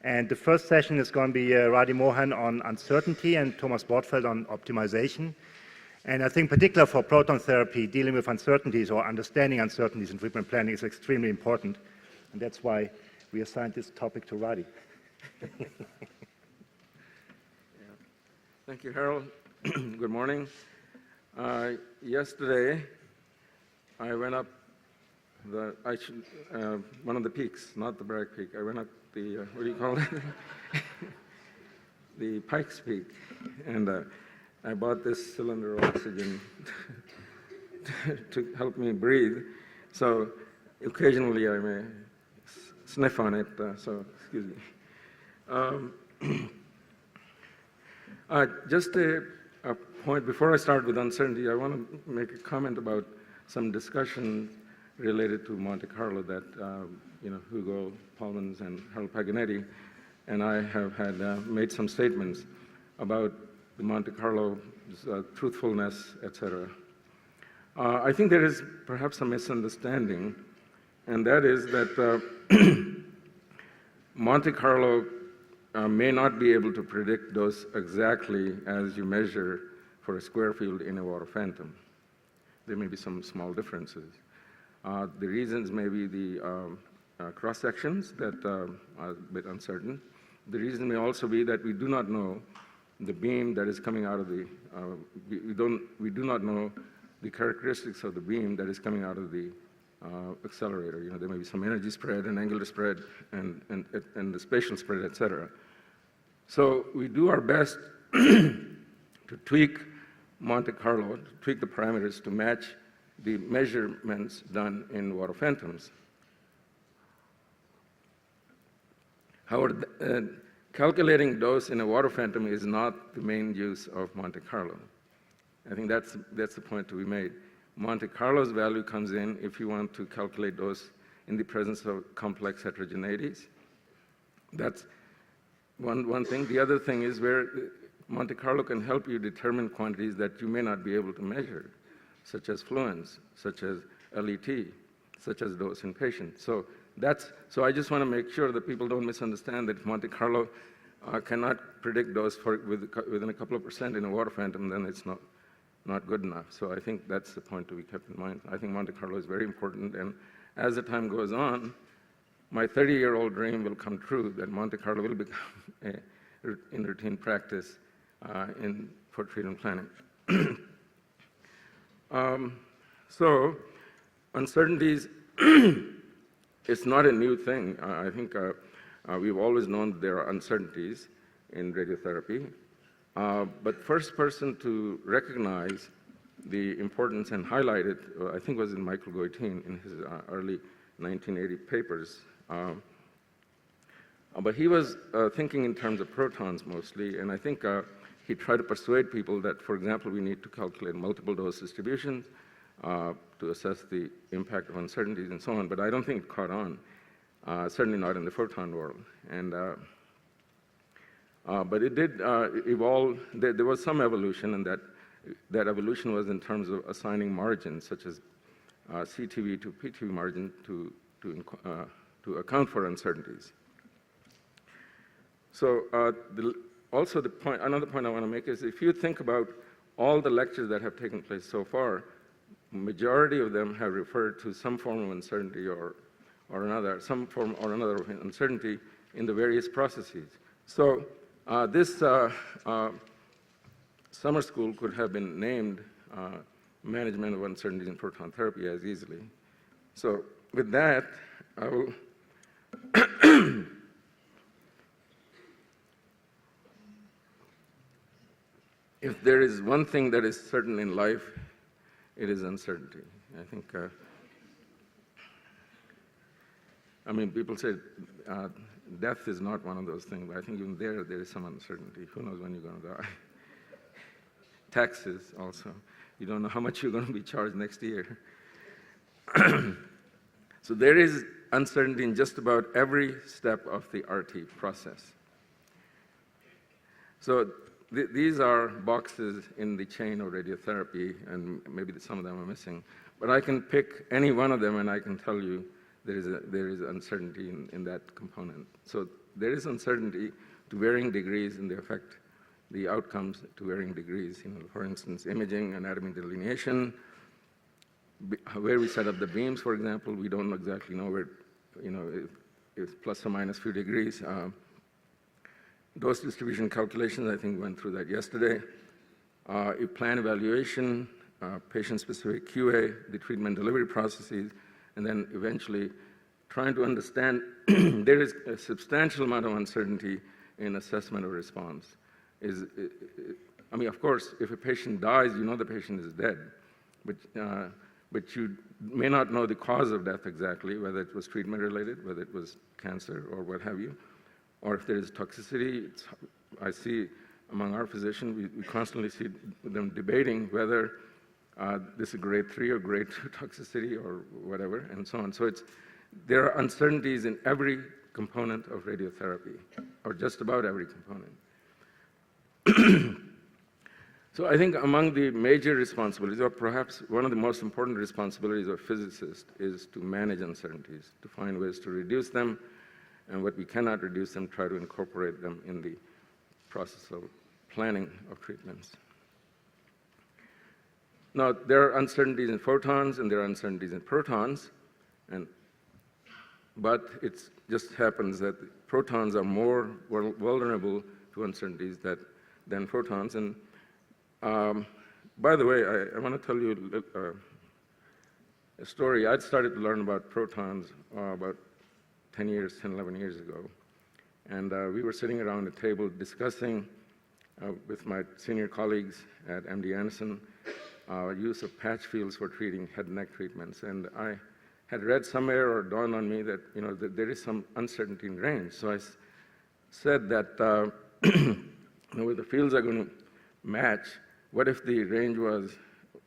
And the first session is going to be Radi Mohan on uncertainty and Thomas Bortfeld on optimization. And I think particularly for proton therapy, dealing with uncertainties or understanding uncertainties in treatment planning is extremely important. And that's why we assigned this topic to Radi. Thank you, Harold. Good morning. Yesterday, I went up one of the peaks, not the Bragg Peak. I went up the, what do you call it? The Pikes Peak. And I bought this cylinder of oxygen to help me breathe. So occasionally I may sniff on it, so excuse me. Just a point, before I start with uncertainty, I want to make a comment about some discussion related to Monte Carlo that Hugo Pullmans and Harold Paganetti and I have had made some statements about the Monte Carlo truthfulness, etc. I think there is perhaps a misunderstanding, and that is that Monte Carlo may not be able to predict those exactly as you measure for a square field in a water phantom. There may be some small differences. The reasons may be the cross-sections that are a bit uncertain. The reason may also be that we do not know the beam that is coming out of the, we do not know the characteristics of the beam that is coming out of the accelerator. There may be some energy spread and angular spread and the spatial spread, etc. So we do our best to tweak Monte Carlo, to tweak the parameters to match the measurements done in water phantoms. However, calculating dose in a water phantom is not the main use of Monte Carlo. I think that's the point to be made. Monte Carlo's value comes in if you want to calculate dose in the presence of complex heterogeneities. That's one thing. The other thing is where Monte Carlo can help you determine quantities that you may not be able to measure, such as fluence, such as LET, such as dose in patients. So I just want to make sure that people don't misunderstand that if Monte Carlo cannot predict dose within a couple of percent in a water phantom, then it's not good enough. So I think that's the point to be kept in mind. I think Monte Carlo is very important, and as the time goes on, my 30-year-old dream will come true that Monte Carlo will become in routine practice for treatment planning. So uncertainties, it's not a new thing. I think we've always known that there are uncertainties in radiotherapy. But first person to recognize the importance and highlight it, I think was in Michael Goitin in his early 1980 papers. But he was thinking in terms of protons mostly, and I think he tried to persuade people that, for example, we need to calculate multiple dose distributions to assess the impact of uncertainties and so on, but I don't think it caught on, certainly not in the photon world. And but it did evolve. There was some evolution, and that evolution was in terms of assigning margins, such as CTV to PTV margin to account for uncertainties. So another point I want to make is if you think about all the lectures that have taken place so far, majority of them have referred to some form of uncertainty or another, some form or another of uncertainty in the various processes. So this summer school could have been named Management of Uncertainties in Proton Therapy as easily. So with that, I will if there is one thing that is certain in life, it is uncertainty. I think, I mean, people say death is not one of those things, but I think even there is some uncertainty. Who knows when you're going to die? Taxes also. You don't know how much you're going to be charged next year. So there is uncertainty in just about every step of the RT process. So these are boxes in the chain of radiotherapy, and maybe some of them are missing. But I can pick any one of them, and I can tell you there is uncertainty in that component. So there is uncertainty to varying degrees in the effect, the outcomes to varying degrees. For instance, imaging, anatomy delineation, where we set up the beams, for example, we don't exactly know where, it's plus or minus few degrees. Dose distribution calculations, I think we went through that yesterday. Plan evaluation, patient-specific QA, the treatment delivery processes, and then eventually trying to understand there is a substantial amount of uncertainty in assessment of response. Of course, if a patient dies, you know the patient is dead, but you may not know the cause of death exactly, whether it was treatment-related, whether it was cancer, or what have you, or if there is toxicity. I see among our physicians, we constantly see them debating whether this is grade 3 or grade 2 toxicity or whatever, and so on. So there are uncertainties in every component of radiotherapy, or just about every component. So I think among the major responsibilities, or perhaps one of the most important responsibilities of physicists, is to manage uncertainties, to find ways to reduce them, and what we cannot reduce them, try to incorporate them in the process of planning of treatments. Now, there are uncertainties in photons and there are uncertainties in protons, but it just happens that protons are more vulnerable to uncertainties than photons. And by the way, I want to tell you a story. I'd started to learn about protons about 10, 11 years ago. And we were sitting around a table discussing with my senior colleagues at MD Anderson use of patch fields for treating head and neck treatments. And I had read somewhere or dawned on me that, that there is some uncertainty in range. So I said that where the fields are going to match, what if the range was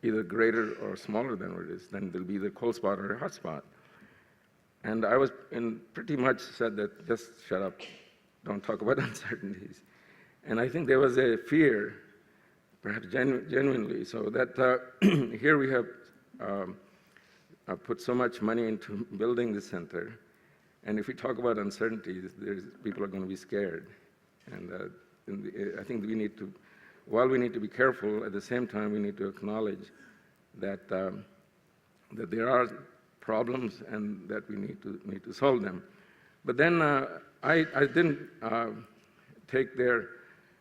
either greater or smaller than what it is? Then there'll be either a cold spot or a hot spot. And I was pretty much said that just shut up, don't talk about uncertainties. And I think there was a fear, perhaps genuinely, so that here we have put so much money into building the center, and if we talk about uncertainties, people are going to be scared. And I think we need to, while we need to be careful, at the same time we need to acknowledge that that there are problems and that we need to solve them. But then I didn't take their,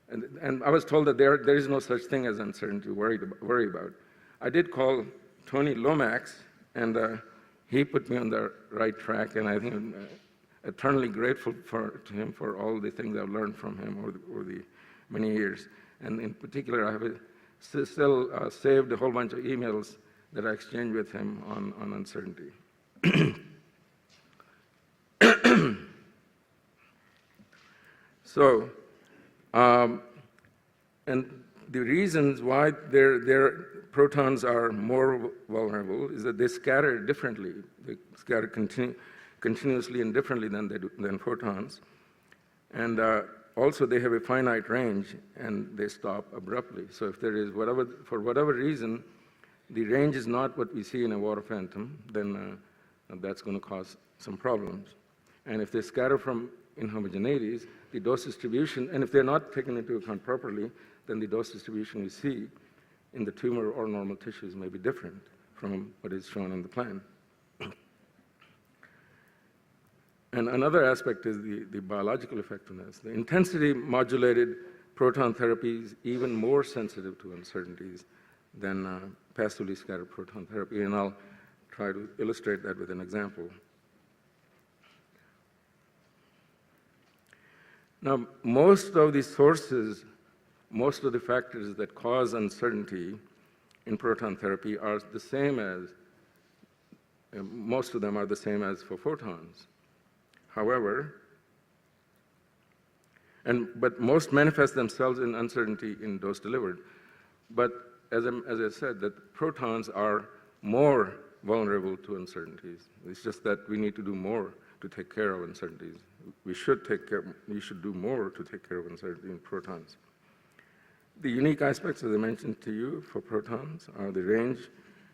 and I was told that there is no such thing as uncertainty to worry about. I did call Tony Lomax, and he put me on the right track, and I think I'm eternally grateful to him for all the things I've learned from him over the many years. And in particular, I have still saved a whole bunch of emails that I exchanged with him on uncertainty. So, and the reasons why their protons are more vulnerable is that they scatter differently. They scatter continuously and differently than photons. And also they have a finite range and they stop abruptly. So if there is for whatever reason, the range is not what we see in a water phantom, then that's going to cause some problems. And if they scatter from inhomogeneities, the dose distribution, and if they're not taken into account properly, then the dose distribution we see in the tumor or normal tissues may be different from what is shown on the plan. And another aspect is the biological effectiveness. The intensity modulated proton therapy is even more sensitive to uncertainties than passively scattered proton therapy, and I'll try to illustrate that with an example. Now, most of the sources, most of the factors that cause uncertainty in proton therapy are the same as, most of them are the same as for photons. However, but most manifest themselves in uncertainty in dose delivered. But as I said, that protons are more vulnerable to uncertainties. It's just that we need to do more to take care of uncertainties. We should do more to take care of uncertainty in protons. The unique aspects, as I mentioned to you, for protons are the range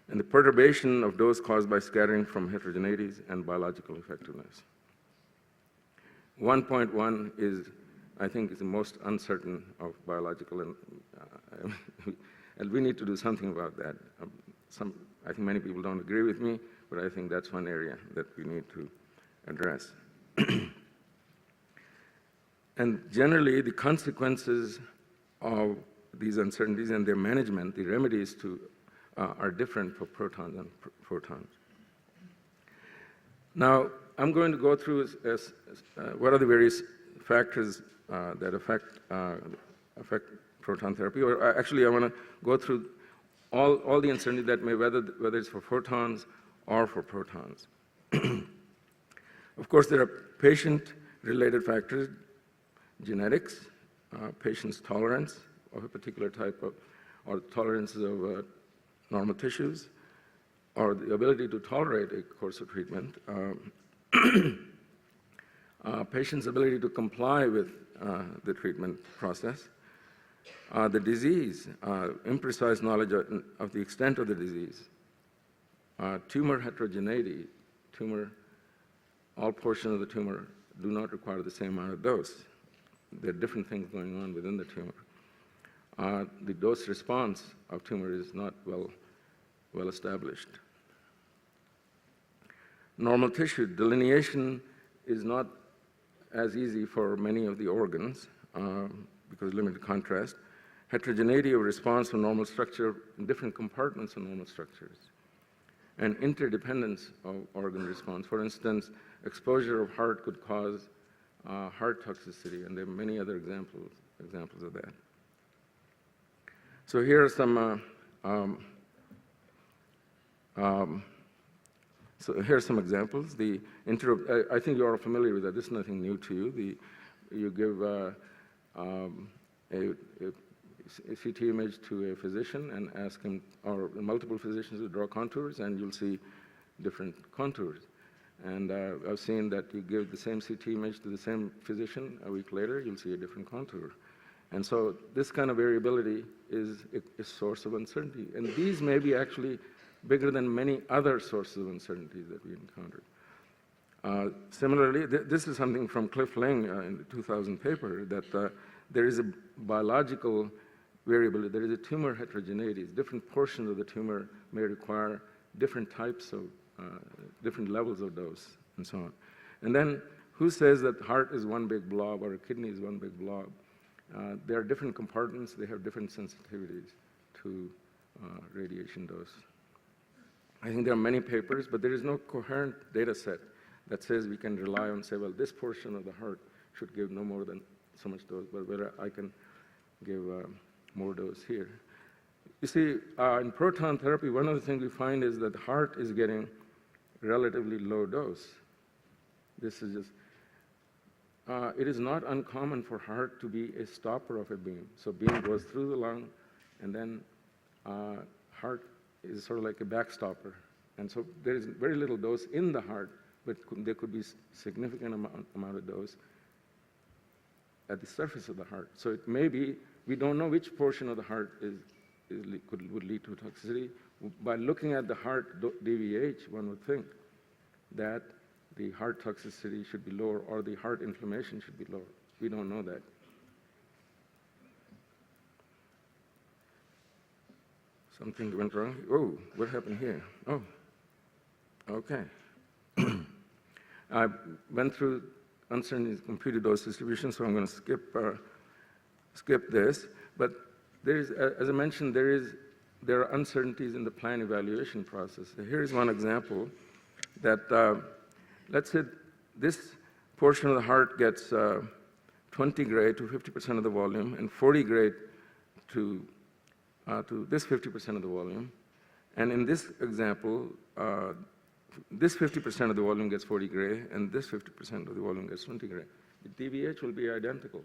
and the perturbation of dose caused by scattering from heterogeneities and biological effectiveness. 1.1 is, I think, is the most uncertain of biological, and we need to do something about that. I think many people don't agree with me, but I think that's one area that we need to address. And generally, the consequences of these uncertainties and their management, the remedies are different for protons and photons. Now, I'm going to go through what are the various factors that affect proton therapy. Or actually, I want to go through all the uncertainty that may, whether it's for photons or for protons. Of course, there are patient-related factors, genetics, patient's tolerance of a particular type of, or tolerances of normal tissues, or the ability to tolerate a course of treatment, patient's ability to comply with the treatment process, the disease, imprecise knowledge of the extent of the disease, tumor heterogeneity, all portions of the tumor do not require the same amount of dose. There are different things going on within the tumor. The dose response of tumor is not well established. Normal tissue delineation is not as easy for many of the organs because of limited contrast. Heterogeneity of response to normal structure in different compartments of normal structures. And interdependence of organ response. For instance, exposure of heart could cause heart toxicity, and there are many other examples of that. So here are some examples. I think you are familiar with that. This is nothing new to you. You give a CT image to a physician and ask him, or multiple physicians, to draw contours, and you'll see different contours. And I've seen that you give the same CT image to the same physician, a week later, you'll see a different contour. And so this kind of variability is a source of uncertainty. And these may be actually bigger than many other sources of uncertainties that we encountered. Similarly, this is something from Cliff Ling in the 2000 paper, that there is a biological variability. There is a tumor heterogeneity. Different portions of the tumor may require different types of, different levels of dose, and so on. And then, who says that heart is one big blob or a kidney is one big blob? There are different compartments. They have different sensitivities to radiation dose. I think there are many papers, but there is no coherent data set that says we can rely on, say, well, this portion of the heart should give no more than so much dose, but whether I can give more dose here. You see, in proton therapy, one of the things we find is that the heart is getting relatively low dose. This is just, it is not uncommon for heart to be a stopper of a beam. So beam goes through the lung, and then heart is sort of like a backstopper. And so there is very little dose in the heart, but there could be significant amount of dose at the surface of the heart. So it may be, we don't know which portion of the heart would lead to toxicity. By looking at the heart DVH, one would think that the heart toxicity should be lower or the heart inflammation should be lower. We don't know that. Something went wrong. Oh, what happened here? Oh, okay. I went through uncertainty computed dose distribution, so I'm going to skip this. But there is, as I mentioned, there are uncertainties in the plan evaluation process. So here's one example that, let's say this portion of the heart gets 20 gray to 50% of the volume and 40 gray to this 50% of the volume. And in this example, this 50% of the volume gets 40 gray, and this 50% of the volume gets 20 gray. The DVH will be identical.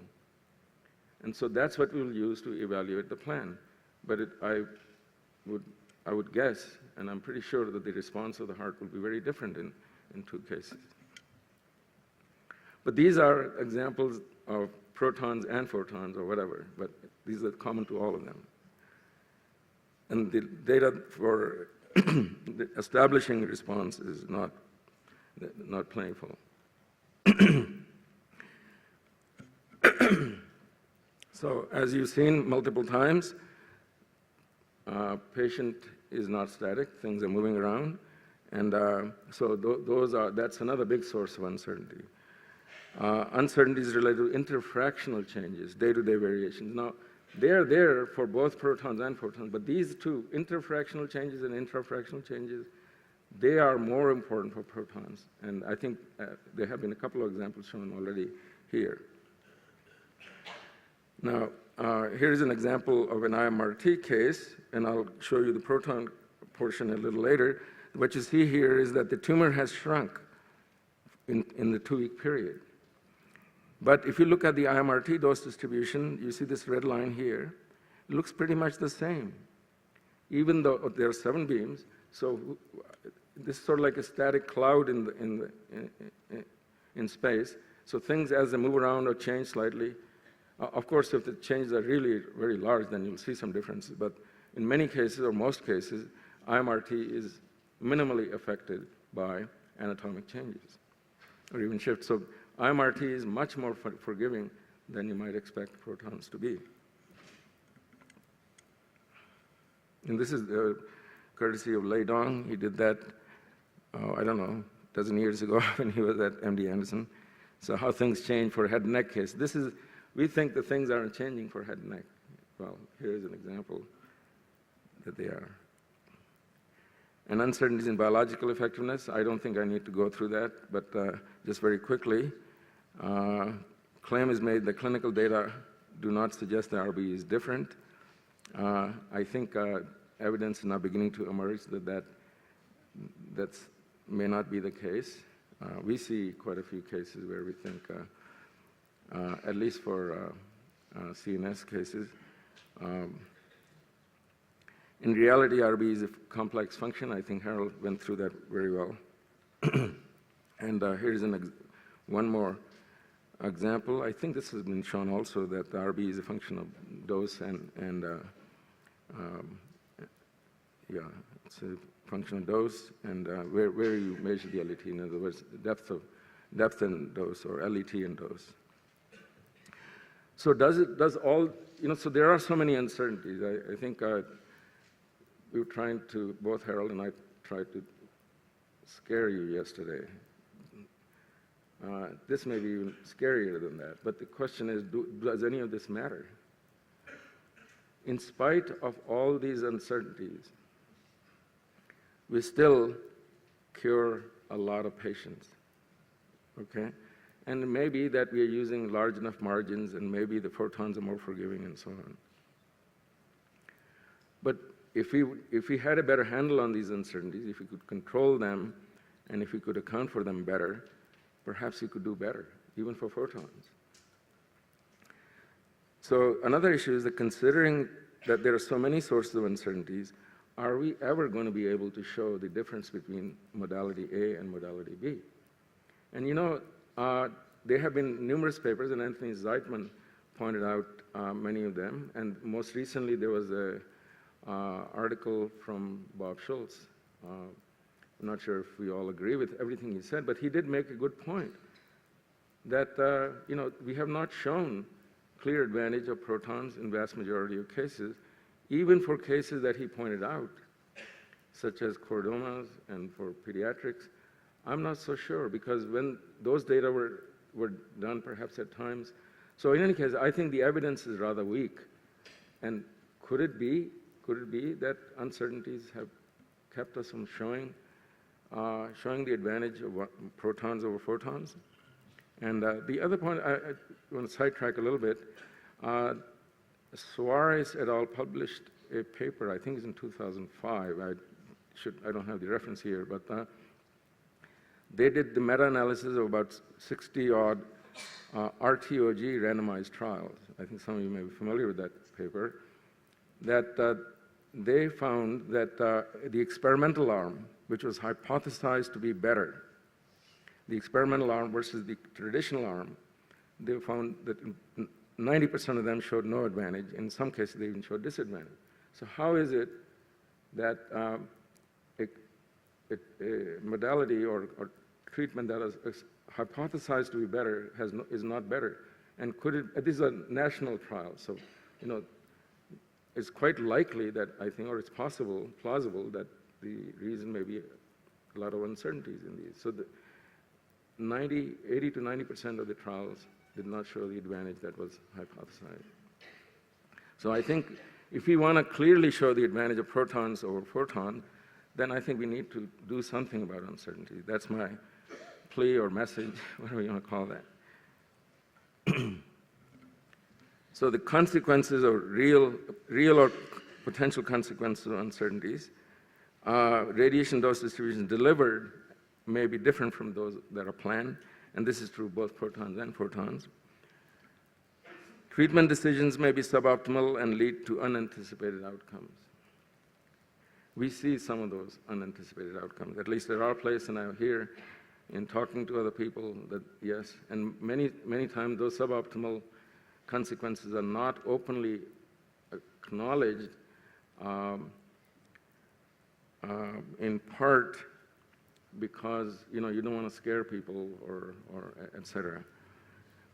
And so that's what we'll use to evaluate the plan. But I would guess, and I'm pretty sure that the response of the heart will be very different in two cases. But these are examples of protons and photons or whatever, but these are common to all of them. And the data for establishing response is not plentiful. So as you've seen multiple times, patient is not static, things are moving around, and that's another big source of uncertainty. Uncertainties related to interfractional changes, day-to-day variations. Now, they're there for both protons and photons, but these two, interfractional changes and intrafractional changes, they are more important for protons. And I think there have been a couple of examples shown already here. Now, here's an example of an IMRT case, and I'll show you the proton portion a little later. What you see here is that the tumor has shrunk in the 2-week period. But if you look at the IMRT dose distribution, you see this red line here. It looks pretty much the same, even though there are 7 beams. So this is sort of like a static cloud in space. So things, as they move around or change slightly, of course, if the changes are really very large, then you'll see some differences. But in many cases, or most cases, IMRT is minimally affected by anatomic changes or even shifts. So IMRT is much more forgiving than you might expect protons to be. And this is the courtesy of Lei Dong. He did that, I don't know, a dozen years ago when he was at MD Anderson. So how things change for head and neck case. We think that things aren't changing for head and neck. Well, here's an example that they are. And uncertainties in biological effectiveness, I don't think I need to go through that, but just very quickly, claim is made that clinical data do not suggest that RB is different. I think evidence is now beginning to emerge that may not be the case. We see quite a few cases where we think, at least for CNS cases, in reality, RB is a complex function. I think Harold went through that very well. And here's one more example. I think this has been shown also, that the RB is a function of dose and yeah, it's a function of dose and where you measure the LET. In other words, depth and dose, or LET and dose. So so there are so many uncertainties. I think we were trying to, both Harold and I tried to scare you yesterday. This may be even scarier than that, but the question is, does any of this matter? In spite of all these uncertainties, we still cure a lot of patients, okay? And it may be that we are using large enough margins, and maybe the photons are more forgiving and so on. But if we had a better handle on these uncertainties, if we could control them, and if we could account for them better, perhaps we could do better, even for photons. So another issue is that, considering that there are so many sources of uncertainties, are we ever going to be able to show the difference between modality A and modality B? And you know, there have been numerous papers, and Anthony Zeitman pointed out many of them, and most recently there was an article from Bob Schultz. I'm not sure if we all agree with everything he said, but he did make a good point that you know, we have not shown clear advantage of protons in vast majority of cases, even for cases that he pointed out, such as chordomas and for pediatrics. I'm not so sure, because when those data were done perhaps at times. So in any case, I think the evidence is rather weak. And could it be that uncertainties have kept us from showing the advantage of protons over photons? And the other point, I want to sidetrack a little bit. Suarez et al. Published a paper, I think it's in 2005. I don't have the reference here, but they did the meta-analysis of about 60-odd RTOG randomized trials. I think some of you may be familiar with that paper. That they found that the experimental arm, which was hypothesized to be better, the experimental arm versus the traditional arm, they found that 90% of them showed no advantage. In some cases, they even showed disadvantage. So how is it that a modality or treatment that is hypothesized to be better is not better? And this is a national trial, so, it's quite likely that I think, or it's plausible that the reason may be a lot of uncertainties in these. So 80 to 90% of the trials did not show the advantage that was hypothesized. So I think if we want to clearly show the advantage of protons over photons, then I think we need to do something about uncertainty. That's my plea or message, whatever you want to call that. So the consequences of real or potential consequences of uncertainties, radiation dose distributions delivered may be different from those that are planned, and this is true both protons and photons. Treatment decisions may be suboptimal and lead to unanticipated outcomes. We see some of those unanticipated outcomes, at least at our place, and I hear in talking to other people that yes, and many times those suboptimal consequences are not openly acknowledged, in part because you don't want to scare people or et cetera.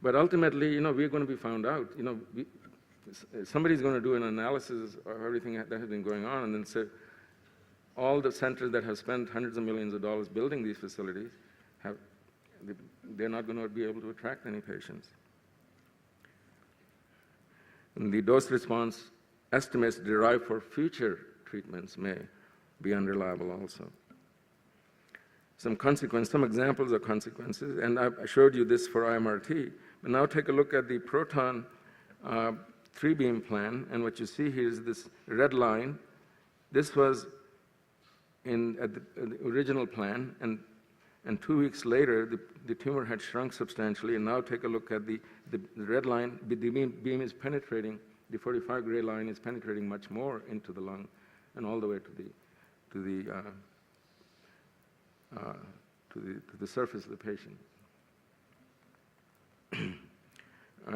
But ultimately, we're going to be found out. Somebody's going to do an analysis of everything that has been going on, and then say all the centers that have spent hundreds of millions of dollars building these facilities they're not going to be able to attract any patients. And the dose response estimates derived for future treatments may be unreliable also. Some examples of consequences, and I showed you this for IMRT, but now take a look at the Proton 3-beam plan, and what you see here is this red line. This was at the original plan, and 2 weeks later, the tumor had shrunk substantially, and now take a look at the red line. The beam is penetrating, the 45 gray line is penetrating much more into the lung and all the way to the surface of the patient.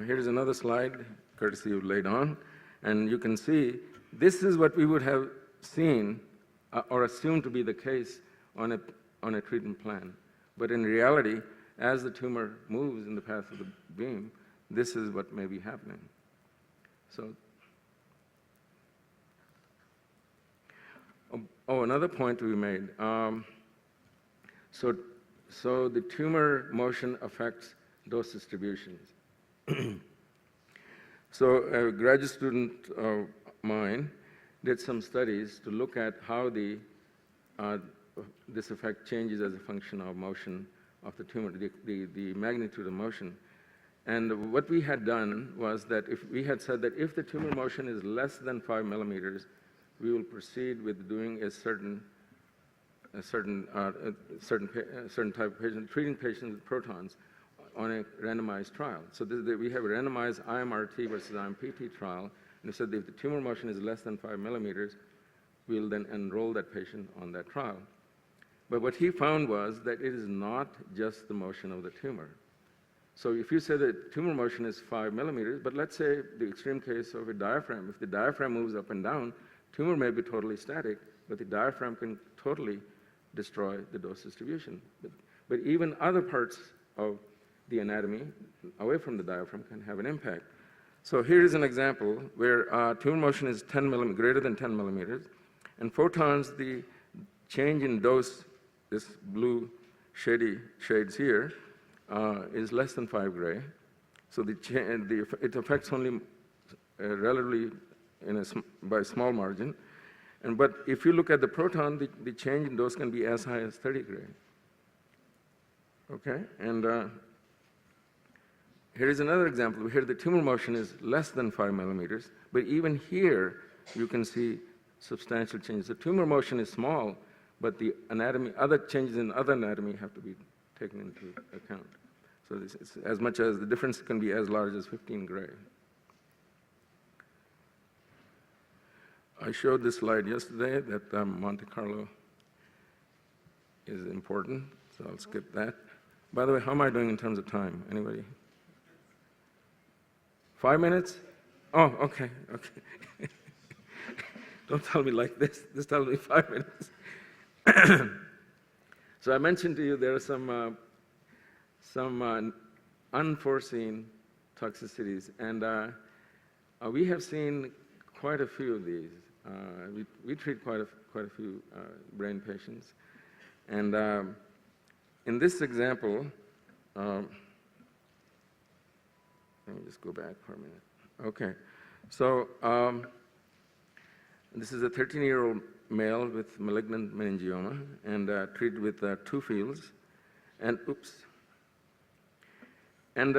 Here's another slide, courtesy of Laidon, and you can see this is what we would have seen or assumed to be the case on a treatment plan. But in reality, as the tumor moves in the path of the beam, this is what may be happening. So, another point to be made. So the tumor motion affects dose distributions. So a graduate student of mine did some studies to look at how this effect changes as a function of motion of the tumor, the magnitude of motion. And what we had done was that if we had said that if the tumor motion is less than 5 millimeters, we will proceed with doing a certain type of patient, treating patients with protons on a randomized trial. So we have a randomized IMRT versus IMPT trial, and we said that if the tumor motion is less than 5 millimeters, we'll then enroll that patient on that trial. But what he found was that it is not just the motion of the tumor. So if you say that tumor motion is 5 millimeters, but let's say the extreme case of a diaphragm, if the diaphragm moves up and down, tumor may be totally static, but the diaphragm can totally destroy the dose distribution. But even other parts of the anatomy away from the diaphragm can have an impact. So here is an example where tumor motion is greater than 10 millimeters, and photons, the change in dose, this blue shades here, is less than 5 gray. So it affects only relatively by a small margin. But if you look at the proton, the change in dose can be as high as 30 gray. Okay, and here is another example. Here the tumor motion is less than 5 millimeters, but even here you can see substantial changes. The tumor motion is small, but the anatomy, other changes in other anatomy have to be taken into account. So it's as much as the difference can be as large as 15 gray. I showed this slide yesterday that Monte Carlo is important, so I'll skip that. By the way, how am I doing in terms of time? Anybody? 5 minutes? Oh, okay. Don't tell me like this. Just tell me 5 minutes. So I mentioned to you there are some unforeseen toxicities. And we have seen quite a few of these. We treat quite a few brain patients. And in this example, let me just go back for a minute. Okay. So this is a 13-year-old male with malignant meningioma and treated with 2 fields. And oops. And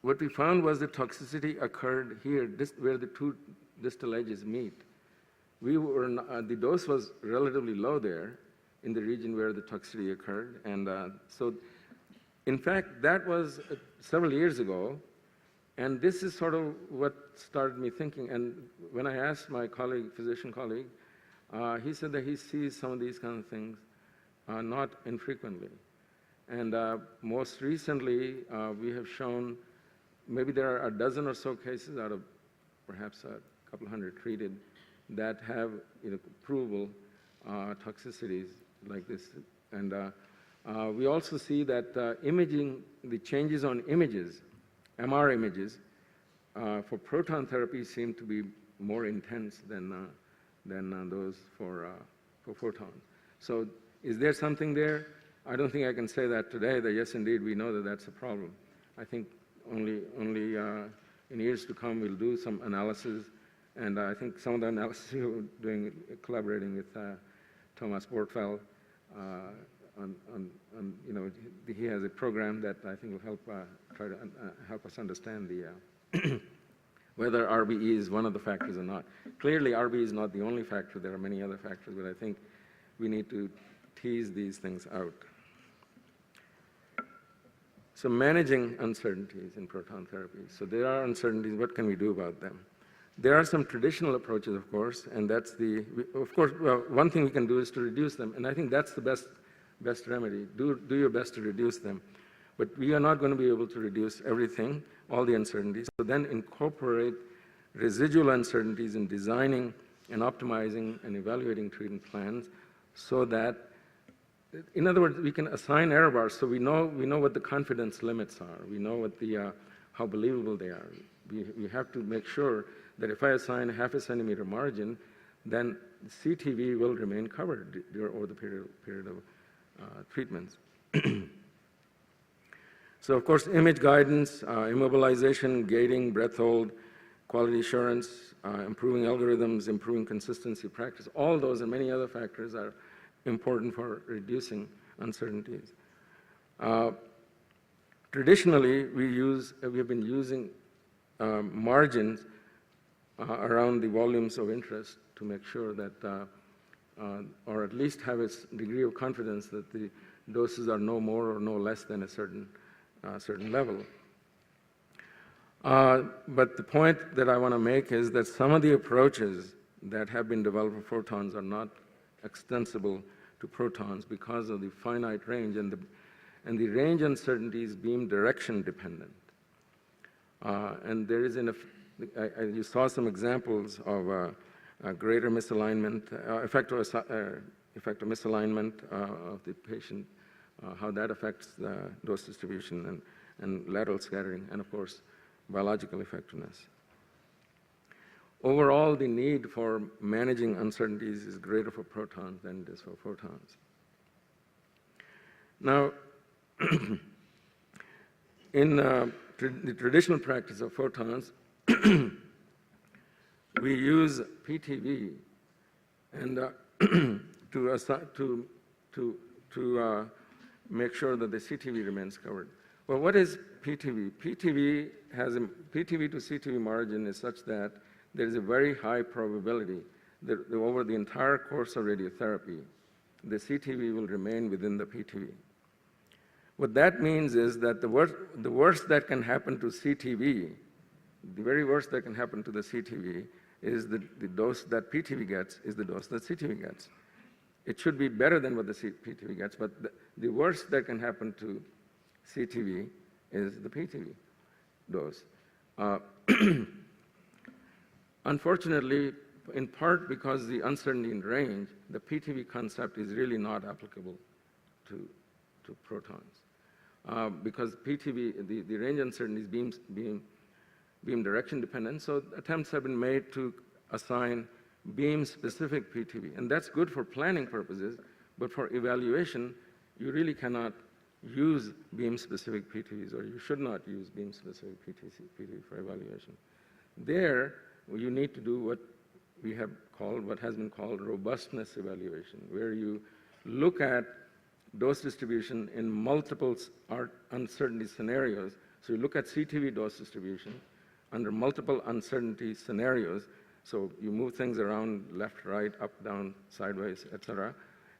what we found was the toxicity occurred here, where the 2 distal edges meet. The dose was relatively low there in the region where the toxicity occurred. And so, in fact, that was several years ago. And this is sort of what started me thinking. And when I asked my physician colleague, he said that he sees some of these kind of things not infrequently. And most recently, we have shown maybe there are a dozen or so cases out of perhaps a couple hundred treated that have provable toxicities like this. And we also see that imaging, the changes on images, MR images, for proton therapy seem to be more intense than those for photon. So is there something there? I don't think I can say that today, that yes, indeed, we know that that's a problem. I think only in years to come we'll do some analysis, and I think some of the analysis we're doing, collaborating with Thomas Bortfeld, he has a program that I think will help try to help us understand the whether RBE is one of the factors or not. Clearly, RBE is not the only factor. There are many other factors, but I think we need to tease these things out. So managing uncertainties in proton therapy. So there are uncertainties. What can we do about them? There are some traditional approaches, of course, and that's one thing we can do is to reduce them, and I think that's the best remedy. Do your best to reduce them. But we are not going to be able to reduce everything, all the uncertainties. So then incorporate residual uncertainties in designing and optimizing and evaluating treatment plans so that, in other words, we can assign error bars so we know what the confidence limits are. We know what how believable they are. We have to make sure that if I assign a half a centimeter margin, then CTV will remain covered over the period of treatments. So, of course, image guidance, immobilization, gating, breath hold, quality assurance, improving algorithms, improving consistency practice, all those and many other factors are important for reducing uncertainties. Traditionally, we have been using margins around the volumes of interest to make sure that, or at least have a degree of confidence that the doses are no more or no less than a certain level. But the point that I want to make is that some of the approaches that have been developed for photons are not extensible to protons because of the finite range, and the range uncertainties beam direction dependent. And there is you saw some examples of greater misalignment, effect of misalignment of the patient, how that affects the dose distribution and lateral scattering, and of course, biological effectiveness. Overall, the need for managing uncertainties is greater for protons than it is for photons. Now, in the traditional practice of photons, we use PTV and to make sure that the CTV remains covered. Well, what is PTV? PTV to CTV margin is such that there is a very high probability that over the entire course of radiotherapy, the CTV will remain within the PTV. What that means is that the worst that can happen to CTV, the very worst that can happen to the CTV is the dose that PTV gets is the dose that CTV gets. It should be better than what the PTV gets, but the worst that can happen to CTV is the PTV dose. Unfortunately, in part because the uncertainty in range, the PTV concept is really not applicable to protons. because PTV, the range uncertainty is beam direction dependent, so attempts have been made to assign beam-specific PTV. And that's good for planning purposes, but for evaluation, you really cannot use beam-specific PTVs, or you should not use beam-specific PTV for evaluation. There, you need to do what has been called robustness evaluation, where you look at dose distribution in multiple uncertainty scenarios. So you look at CTV dose distribution under multiple uncertainty scenarios. So you move things around left, right, up, down, sideways, etc.,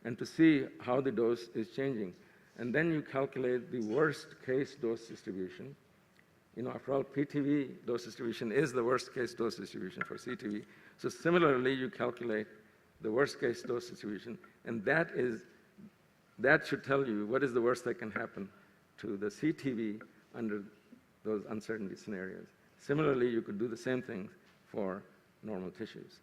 and to see how the dose is changing. And then you calculate the worst case dose distribution. After all, PTV dose distribution is the worst case dose distribution for CTV. So similarly, you calculate the worst case dose distribution, and that should tell you what is the worst that can happen to the CTV under those uncertainty scenarios. Similarly, you could do the same thing for normal tissues.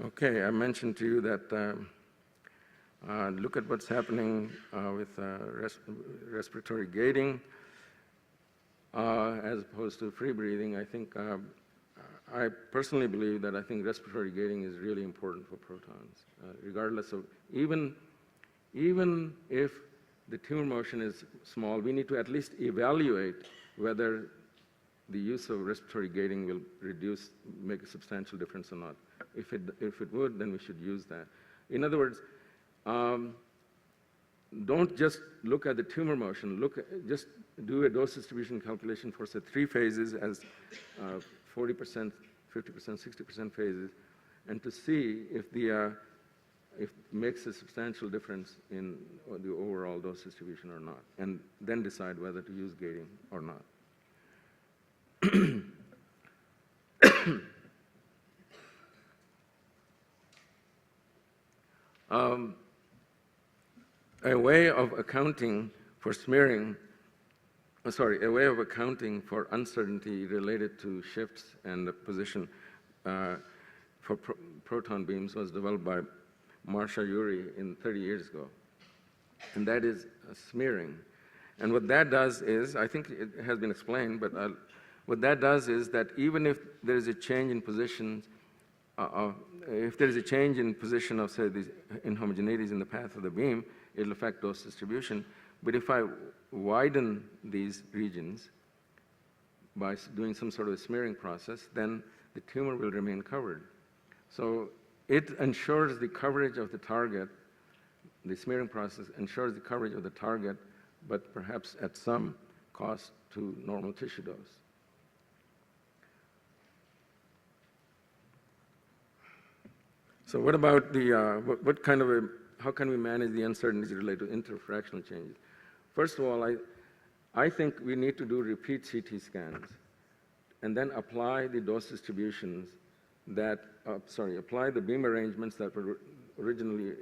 Okay, I mentioned to you that look at what's happening with respiratory gating as opposed to free breathing. I think I personally believe that I think respiratory gating is really important for protons, regardless of even if the tumor motion is small, we need to at least evaluate whether the use of respiratory gating will make a substantial difference or not. If it would, then we should use that. In other words, don't just look at the tumor motion. Just do a dose distribution calculation for, say, 3 phases as 40%, 50%, 60% phases, and to see if it makes a substantial difference in the overall dose distribution or not, and then decide whether to use gating or not. A way of accounting for uncertainty related to shifts and the position for proton beams was developed by Marsha Urey 30 years ago, and that is smearing. And what that does is, I think it has been explained, but what that does is that even if there is a change in positions, if there is a change in position of, say, these inhomogeneities in the path of the beam, it'll affect dose distribution. But if I widen these regions by doing some sort of a smearing process, then the tumor will remain covered. So it ensures the coverage of the target. The smearing process ensures the coverage of the target, but perhaps at some cost to normal tissue dose. So what about how can we manage the uncertainties related to interfractional changes? First of all, I think we need to do repeat CT scans and then apply the dose distributions apply the beam arrangements that were originally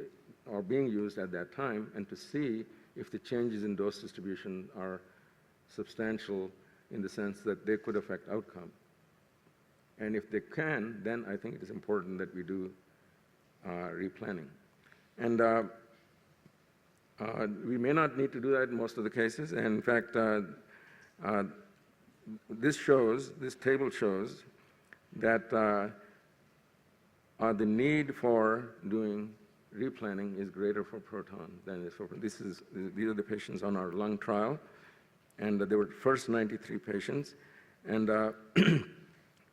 or being used at that time, and to see if the changes in dose distribution are substantial in the sense that they could affect outcome. And if they can, then I think it is important that we do replanning. And we may not need to do that in most of the cases. And in fact, this table shows that the need for doing replanning is greater for proton than it is for proton. These are the patients on our lung trial, and there were first 93 patients, and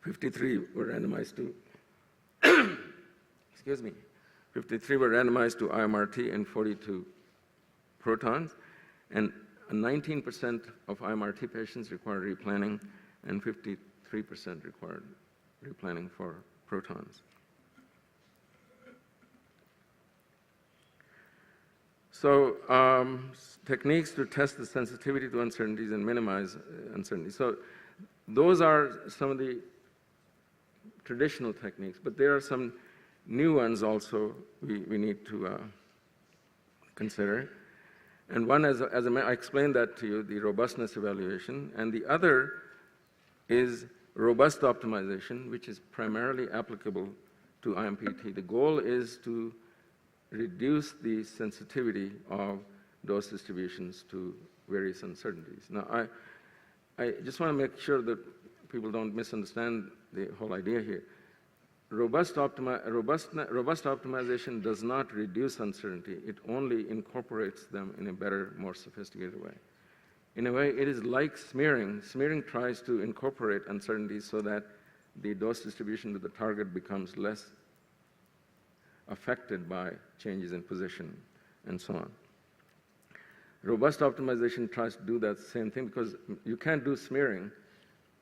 53 were randomized to, excuse me, 53 were randomized to IMRT and 42 protons, and 19% of IMRT patients required replanning, and 53% required replanning for protons. So techniques to test the sensitivity to uncertainties and minimize uncertainty. So those are some of the traditional techniques, but there are some new ones also we need to consider. And one, as I explained that to you, the robustness evaluation, and the other is robust optimization, which is primarily applicable to to IMPT. The goal is to reduce the sensitivity of dose distributions to various uncertainties. Now, I just want to make sure that people don't misunderstand the whole idea here. Robust optimization does not reduce uncertainty. It only incorporates them in a better, more sophisticated way. In a way, it is like smearing. Smearing tries to incorporate uncertainties so that the dose distribution to the target becomes less affected by changes in position and so on. Robust optimization tries to do that same thing because you can't do smearing,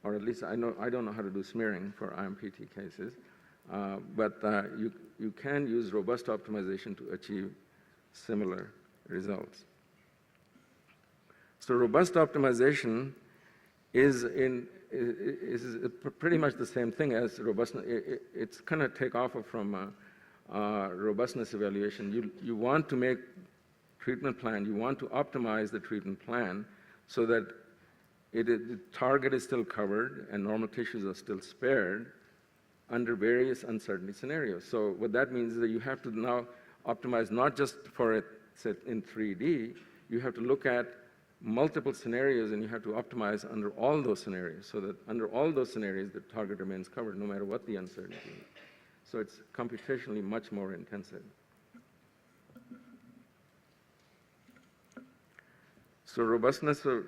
or at least I don't know how to do smearing for IMPT cases, but you can use robust optimization to achieve similar results. So robust optimization is pretty much the same thing as robustness. It's kind of take off from robustness evaluation. You want to make treatment plan, you want to optimize the treatment plan so that the target is still covered and normal tissues are still spared under various uncertainty scenarios. So what that means is that you have to now optimize not just for it set in 3D, you have to look at multiple scenarios and you have to optimize under all those scenarios so that under all those scenarios the target remains covered no matter what the uncertainty is. So it's computationally much more intensive. So robustness of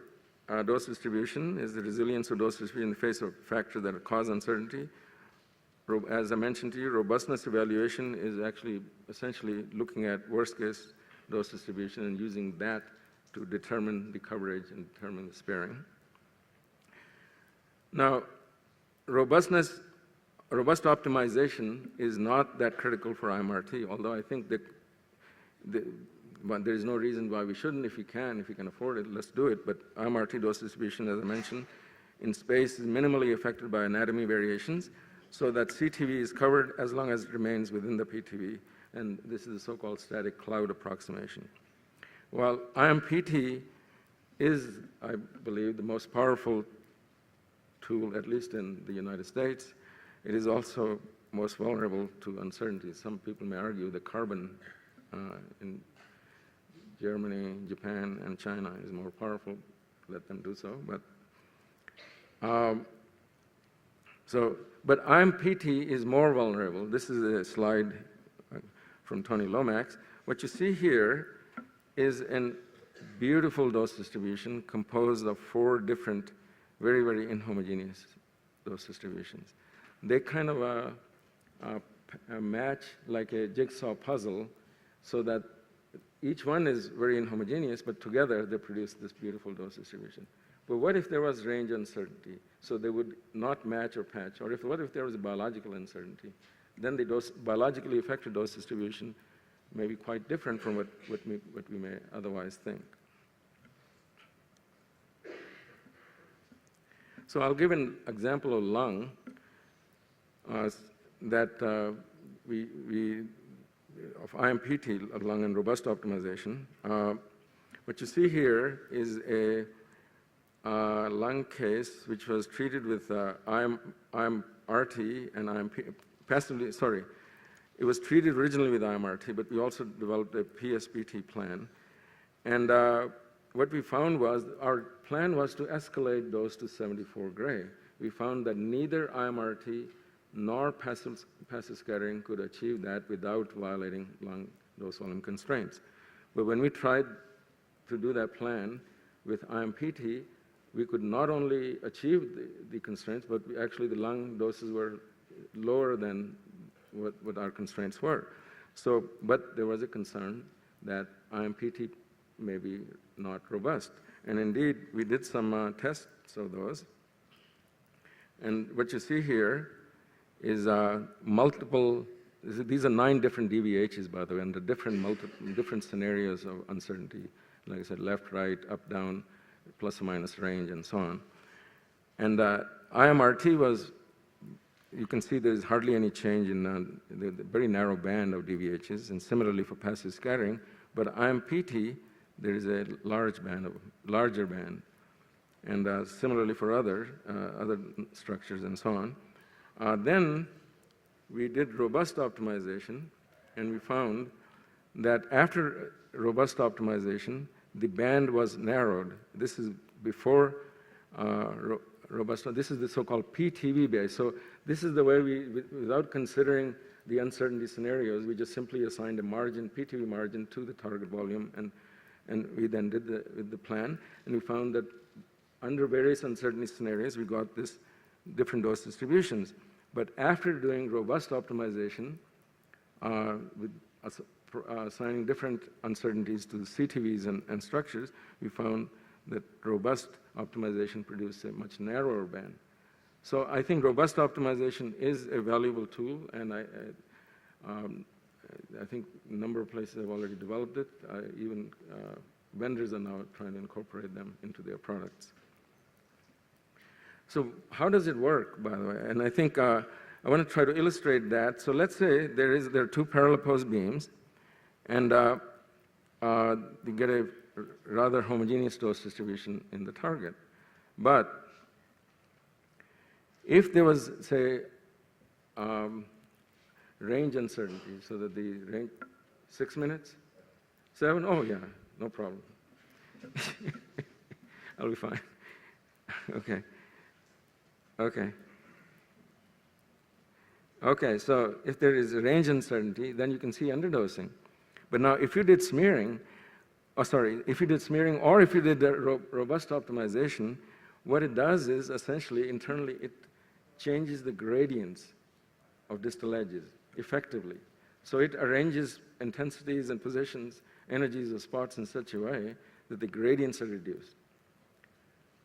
dose distribution is the resilience of dose distribution in the face of factors that cause uncertainty. As I mentioned to you, robustness evaluation is actually essentially looking at worst-case dose distribution and using that to determine the coverage and determine the sparing. Now, robust optimization is not that critical for IMRT, although I think that but there is no reason why we shouldn't. If we can afford it, let's do it. But IMRT dose distribution, as I mentioned, in space is minimally affected by anatomy variations, so that CTV is covered as long as it remains within the PTV, and this is the so-called static cloud approximation. While IMPT is, I believe, the most powerful tool, at least in the United States, it is also most vulnerable to uncertainties. Some people may argue that carbon in Germany, Japan, and China is more powerful. Let them do so. But IMPT is more vulnerable. This is a slide from Tony Lomax. What you see here is a beautiful dose distribution composed of 4 different, very, very inhomogeneous dose distributions. They kind of match like a jigsaw puzzle so that each one is very inhomogeneous, but together they produce this beautiful dose distribution. But what if there was range uncertainty? So they would not match or patch. Or what if there was a biological uncertainty? Then the biologically affected dose distribution may be quite different from what we may otherwise think. So I'll give an example of lung that of IMPT, of lung and robust optimization. What you see here is a lung case which was treated with IMRT and IMP, passively, sorry. It was treated originally with IMRT, but we also developed a PSPT plan. And what we found was our plan was to escalate dose to 74 gray. We found that neither IMRT nor passive scattering could achieve that without violating lung dose volume constraints. But when we tried to do that plan with IMPT, we could not only achieve the constraints, but actually the lung doses were lower than what our constraints were. So, but there was a concern that IMPT may be not robust. And indeed, we did some tests of those. And what you see here is multiple, these are 9 different DVHs, by the way, under different scenarios of uncertainty. Like I said, left, right, up, down, plus or minus range, and so on. And IMRT was, you can see there's hardly any change in the very narrow band of DVHs, and similarly for passive scattering. But IMPT, there is a larger band, and similarly for other structures and so on. Then we did robust optimization, and we found that after robust optimization, the band was narrowed. This is before robust. This is the so-called PTV base. So this is the way without considering the uncertainty scenarios, we just simply assigned a margin, PTV margin, to the target volume, and we then did the plan, and we found that under various uncertainty scenarios, we got this different dose distributions. But after doing robust optimization, with assigning different uncertainties to the CTVs and structures, we found that robust optimization produced a much narrower band. So I think robust optimization is a valuable tool, and I think a number of places have already developed it. Even vendors are now trying to incorporate them into their products. So how does it work, by the way? And I think I want to try to illustrate that. So let's say there are two parallel opposed beams, and you get a rather homogeneous dose distribution in the target. But if there was, say, range uncertainty, so that the range, 6 minutes? 7? Oh, yeah, no problem. I'll be fine. Okay. Okay. Okay, so if there is a range uncertainty, then you can see underdosing. But now, if you did smearing, if you did smearing or if you did the robust optimization, what it does is essentially internally it changes the gradients of distal edges effectively. So it arranges intensities and positions, energies of spots in such a way that the gradients are reduced.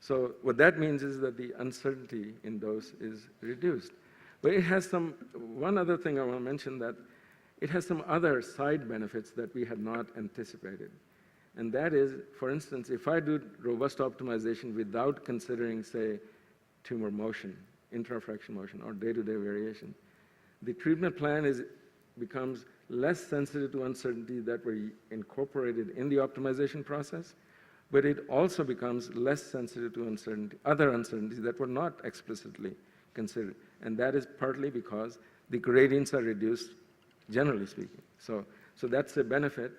So what that means is that the uncertainty in dose is reduced. But it has one other thing I want to mention, that it has some other side benefits that we had not anticipated. And that is, for instance, if I do robust optimization without considering, say, tumor motion, intrafraction motion, or day-to-day variation, the treatment plan becomes less sensitive to uncertainty that were incorporated in the optimization process, but it also becomes less sensitive to other uncertainties that were not explicitly considered. And that is partly because the gradients are reduced, generally speaking. So that's a benefit.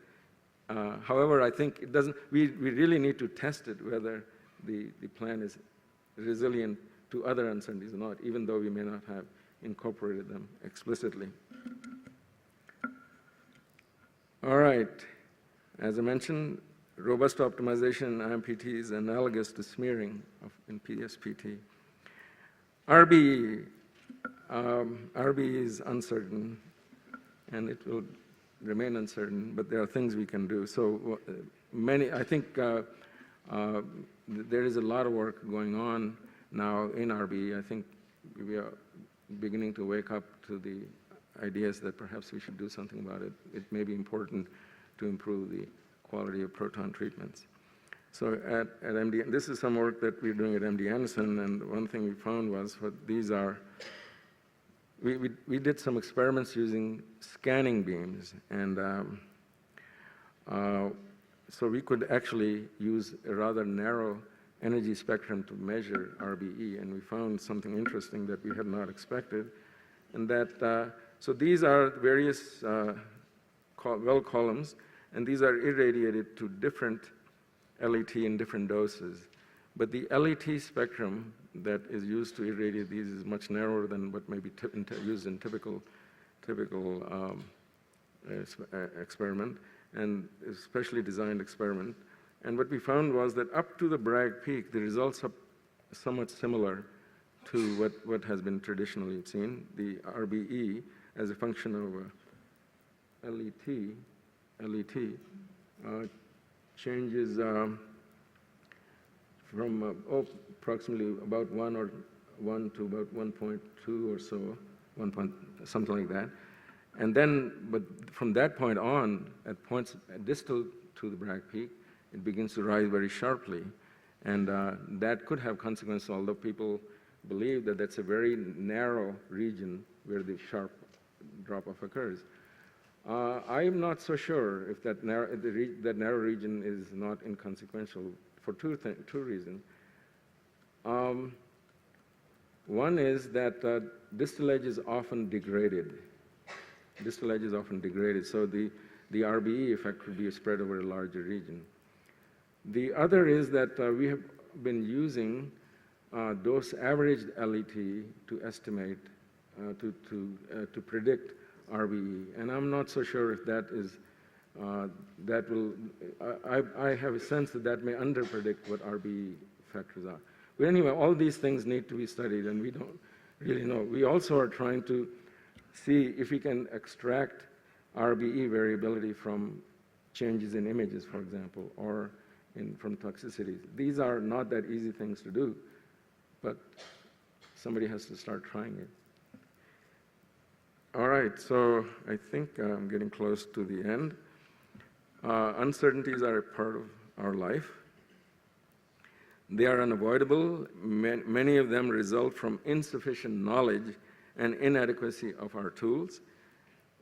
However, I think it doesn't, we really need to test it, whether the plan is resilient to other uncertainties or not, even though we may not have incorporated them explicitly. All right. As I mentioned, robust optimization in IMPT is analogous to smearing in PSPT. RBE. RBE is uncertain, and it will remain uncertain, but there are things we can do. So I think there is a lot of work going on now in RBE. I think we are beginning to wake up to the ideas that perhaps we should do something about it. It may be important to improve the quality of proton treatments. So at MD, this is some work that we're doing at MD Anderson, and one thing we found was we did some experiments using scanning beams, and so we could actually use a rather narrow energy spectrum to measure RBE, and we found something interesting that we had not expected, and that, so these are various well columns, and these are irradiated to different LET in different doses. But the LET spectrum that is used to irradiate these is much narrower than what may be used in typical experiment, and especially designed experiment. And what we found was that up to the Bragg peak, the results are somewhat similar to what has been traditionally seen. The RBE as a function of LET changes from approximately about 1 to about 1.2 or so, something like that. And then, but from that point on, at points distal to the Bragg peak, it begins to rise very sharply. And that could have consequences, although people believe that that's a very narrow region where the sharp drop-off occurs. I'm not so sure if that narrow region is not inconsequential for two reasons. One is that distillage is often degraded. Distillage is often degraded, so the RBE effect could be spread over a larger region. The other is that we have been using dose averaged LET to estimate, to predict RBE, and I'm not so sure if that is, that will, I have a sense that that may underpredict what RBE factors are. But anyway, all these things need to be studied, and we don't really know. We also are trying to see if we can extract RBE variability from changes in images, for example, or from toxicities. These are not that easy things to do, but somebody has to start trying it. All right, so I think I'm getting close to the end. Uncertainties are a part of our life. They are unavoidable. Many of them result from insufficient knowledge and inadequacy of our tools,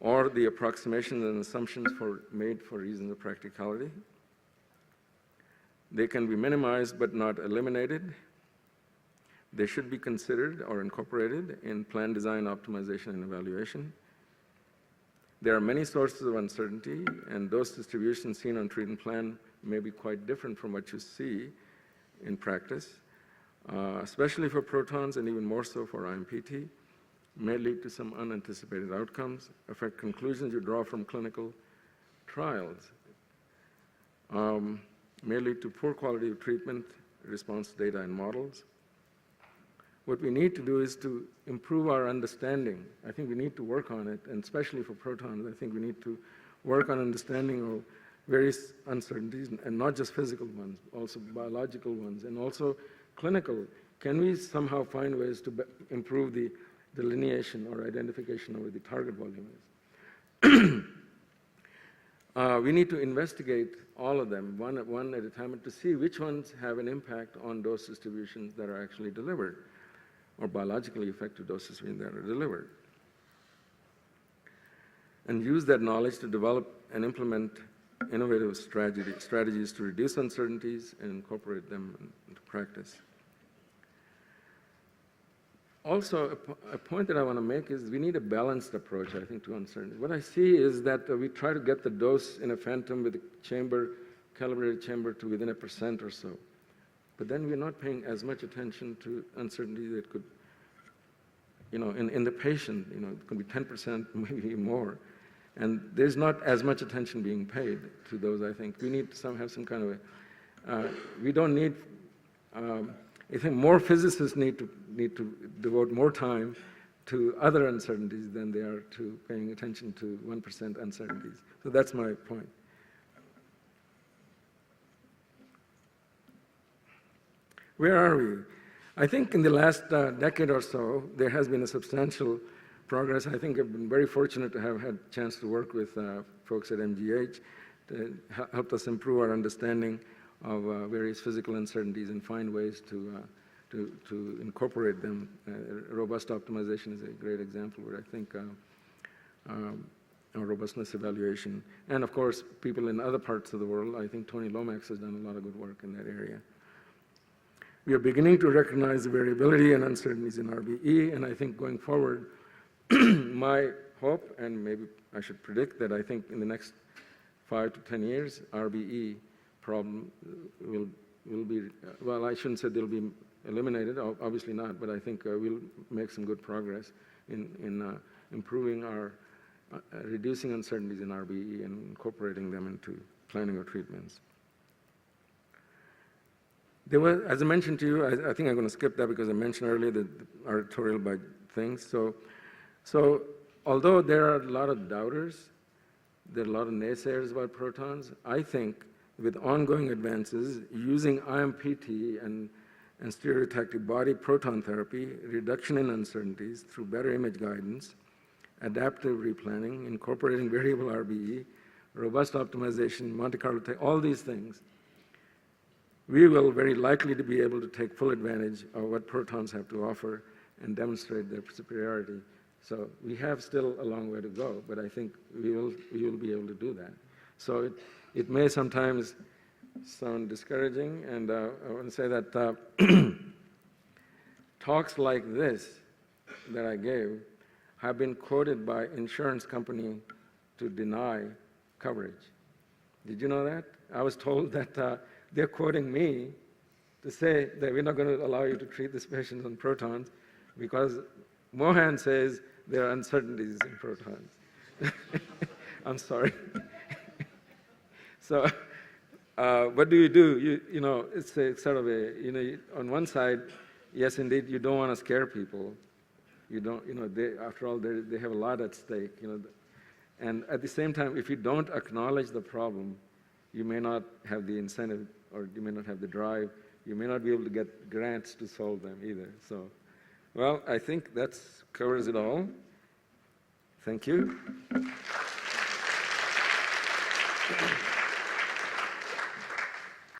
or the approximations and assumptions made for reasons of practicality. They can be minimized but not eliminated. They should be considered or incorporated in plan design, optimization, and evaluation. There are many sources of uncertainty, and those distributions seen on treatment plan may be quite different from what you see in practice, especially for protons and even more so for IMPT, may lead to some unanticipated outcomes, affect conclusions you draw from clinical trials, may lead to poor quality of treatment, response data, and models. What we need to do is to improve our understanding. I think we need to work on it, and especially for protons, I think we need to work on understanding of various uncertainties, and not just physical ones, also biological ones, and also clinical. Can we somehow find ways to improve the delineation or identification of where the target volume is? We need to investigate all of them, one at a time, to see which ones have an impact on dose distributions that are actually delivered, or biologically effective dose distributions that are delivered. And use that knowledge to develop and implement innovative strategies to reduce uncertainties and incorporate them into practice. Also, a point that I want to make is we need a balanced approach, I think, to uncertainty. What I see is that we try to get the dose in a phantom with a chamber, calibrated chamber, to within 1% or so. But then we're not paying as much attention to uncertainty that could, in the patient, it could be 10%, maybe more. And there's not as much attention being paid to those, I think. We need to have some kind of we don't need, I think more physicists need to devote more time to other uncertainties than they are to paying attention to 1% uncertainties. So that's my point. Where are we? I think in the last decade or so, there has been a substantial progress. I think I've been very fortunate to have had a chance to work with folks at MGH to help us improve our understanding of various physical uncertainties and find ways to incorporate them. Robust optimization is a great example where I think robustness evaluation, and of course, people in other parts of the world. I think Tony Lomax has done a lot of good work in that area. We are beginning to recognize the variability and uncertainties in RBE, and I think going forward, my hope, and maybe I should predict, that I think in the next 5 to 10 years, RBE problem will be, well, I shouldn't say they'll be eliminated, obviously not, but I think we'll make some good progress in improving our, reducing uncertainties in RBE and incorporating them into planning of treatments. There was, as I mentioned to you, I think I'm going to skip that because I mentioned earlier the oratorial by things. So although there are a lot of doubters, there are a lot of naysayers about protons, I think with ongoing advances using IMPT and stereotactic body proton therapy, reduction in uncertainties through better image guidance, adaptive replanning, incorporating variable RBE, robust optimization, Monte Carlo, all these things, we will very likely to be able to take full advantage of what protons have to offer and demonstrate their superiority. So we have still a long way to go, but I think we will be able to do that. So it may sometimes sound discouraging, and I want to say that talks like this that I gave have been quoted by insurance company to deny coverage. Did you know that? I was told that they're quoting me to say that we're not going to allow you to treat this patient on protons because Mohan says there are uncertainties in protons. I'm sorry. So what do? You know, it's a sort of a, you know, on one side, yes, indeed, you don't want to scare people. You don't, you know, after all, they have a lot at stake, you know. And at the same time, if you don't acknowledge the problem, you may not have the incentive, or you may not have the drive. You may not be able to get grants to solve them either. So, well, I think that covers it all. Thank you.